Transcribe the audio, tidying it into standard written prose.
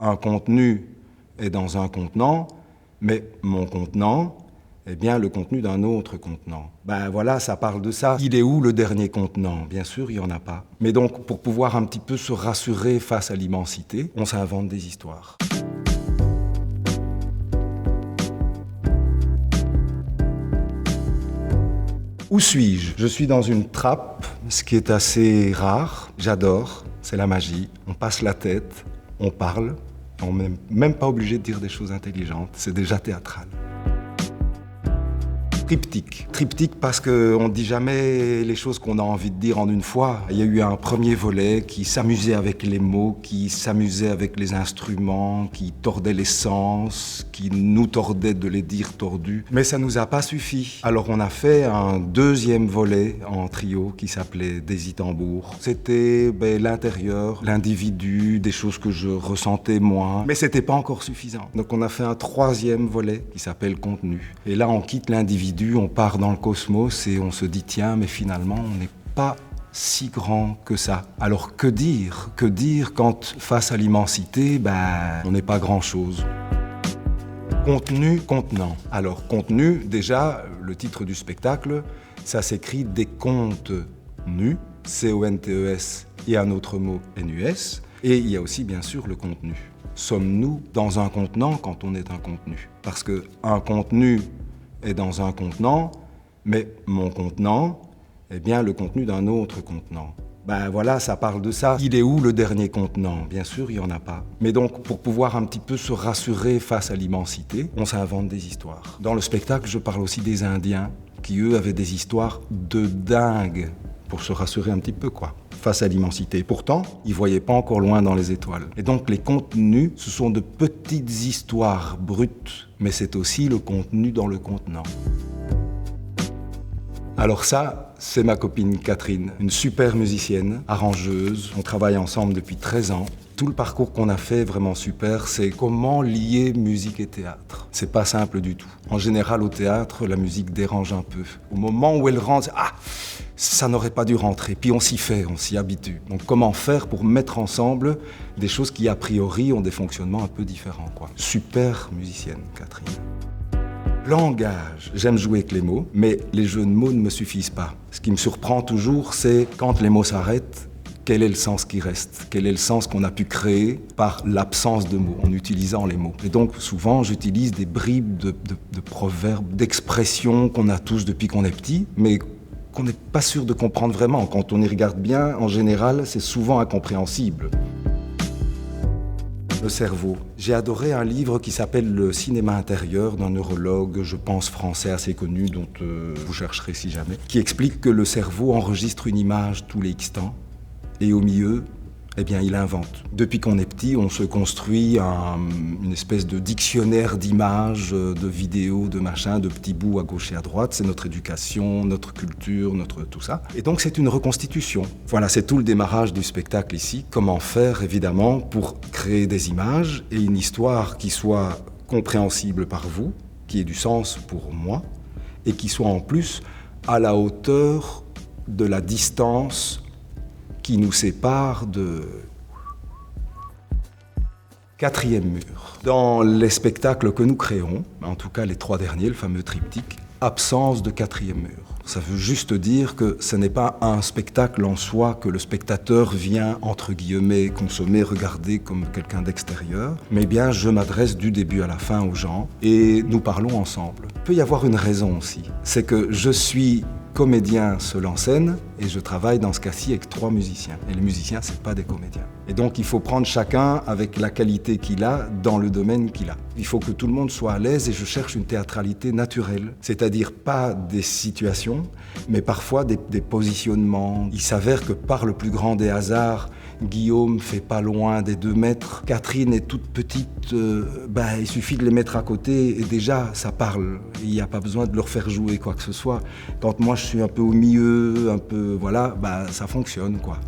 Un contenu est dans un contenant, mais mon contenant est bien le contenu d'un autre contenant. Ben voilà, ça parle de ça. Il est où le dernier contenant? Bien sûr, il n'y en a pas. Mais donc, pour pouvoir un petit peu se rassurer face à l'immensité, on s'invente des histoires. Où suis-je? Je suis dans une trappe, ce qui est assez rare. J'adore, c'est la magie. On passe la tête, on parle. On n'est même pas obligé de dire des choses intelligentes, c'est déjà théâtral. Triptyque. Triptyque parce qu'on ne dit jamais les choses qu'on a envie de dire en une fois. Il y a eu un premier volet qui s'amusait avec les mots, qui s'amusait avec les instruments, qui tordait les sens, qui nous tordait de les dire tordus. Mais ça ne nous a pas suffi. Alors on a fait un deuxième volet en trio qui s'appelait Daisy Tambour. C'était l'intérieur, l'individu, des choses que je ressentais moins. Mais c'était pas encore suffisant. Donc on a fait un troisième volet qui s'appelle Contenu. Et là on quitte l'individu, on part dans le cosmos et on se dit tiens, mais finalement on n'est pas si grand que ça. Alors que dire? Que dire quand face à l'immensité, on n'est pas grand-chose. Contenu, contenant. Alors contenu, déjà, le titre du spectacle, ça s'écrit des contes nus, C-O-N-T-E-S et un autre mot N-U-S. Et il y a aussi bien sûr le contenu. Sommes-nous dans un contenant quand on est un contenu? Parce qu'un contenu est dans un contenant, mais mon contenant est bien le contenu d'un autre contenant. Ben voilà, ça parle de ça. Il est où le dernier contenant? Bien sûr, il n'y en a pas. Mais donc, pour pouvoir un petit peu se rassurer face à l'immensité, on s'invente des histoires. Dans le spectacle, je parle aussi des Indiens, qui eux avaient des histoires de dingue, pour se rassurer un petit peu, quoi, face à l'immensité. Pourtant, ils ne voyaient pas encore loin dans les étoiles. Et donc, les contenus, ce sont de petites histoires brutes, mais c'est aussi le contenu dans le contenant. Alors ça, c'est ma copine Catherine, une super musicienne, arrangeuse. On travaille ensemble depuis 13 ans. Tout le parcours qu'on a fait, vraiment super, c'est comment lier musique et théâtre. C'est pas simple du tout. En général, au théâtre, la musique dérange un peu. Au moment où elle rentre, ça n'aurait pas dû rentrer. Puis on s'y fait, on s'y habitue. Donc comment faire pour mettre ensemble des choses qui, a priori, ont des fonctionnements un peu différents, quoi. Super musicienne, Catherine. Langage. J'aime jouer avec les mots, mais les jeux de mots ne me suffisent pas. Ce qui me surprend toujours, c'est quand les mots s'arrêtent, quel est le sens qui reste? Quel est le sens qu'on a pu créer par l'absence de mots, en utilisant les mots? Et donc, souvent, j'utilise des bribes de proverbes, d'expressions qu'on a tous depuis qu'on est petit, mais qu'on n'est pas sûr de comprendre vraiment. Quand on y regarde bien, en général, c'est souvent incompréhensible. Le cerveau. J'ai adoré un livre qui s'appelle Le cinéma intérieur d'un neurologue, je pense français assez connu, dont vous chercherez si jamais, qui explique que le cerveau enregistre une image tous les X temps et au milieu, il invente. Depuis qu'on est petit, on se construit une espèce de dictionnaire d'images, de vidéos, de machins, de petits bouts à gauche et à droite. C'est notre éducation, notre culture, notre tout ça. Et donc c'est une reconstitution. Voilà, c'est tout le démarrage du spectacle ici. Comment faire, évidemment, pour créer des images et une histoire qui soit compréhensible par vous, qui ait du sens pour moi, et qui soit en plus à la hauteur de la distance qui nous sépare de... Quatrième mur. Dans les spectacles que nous créons, en tout cas les 3 derniers, le fameux triptyque, absence de quatrième mur. Ça veut juste dire que ce n'est pas un spectacle en soi que le spectateur vient, entre guillemets, consommer, regarder comme quelqu'un d'extérieur, mais bien je m'adresse du début à la fin aux gens et nous parlons ensemble. Il peut y avoir une raison aussi, c'est que je suis comédien seul en scène et je travaille dans ce cas-ci avec 3 musiciens. Et les musiciens, c'est pas des comédiens. Et donc il faut prendre chacun avec la qualité qu'il a dans le domaine qu'il a. Il faut que tout le monde soit à l'aise et je cherche une théâtralité naturelle, c'est-à-dire pas des situations, mais parfois des positionnements. Il s'avère que par le plus grand des hasards, Guillaume fait pas loin des 2 mètres. Catherine est toute petite. Il suffit de les mettre à côté et déjà, ça parle. Il n'y a pas besoin de leur faire jouer quoi que ce soit. Quand moi, je suis un peu au milieu, ça fonctionne, quoi.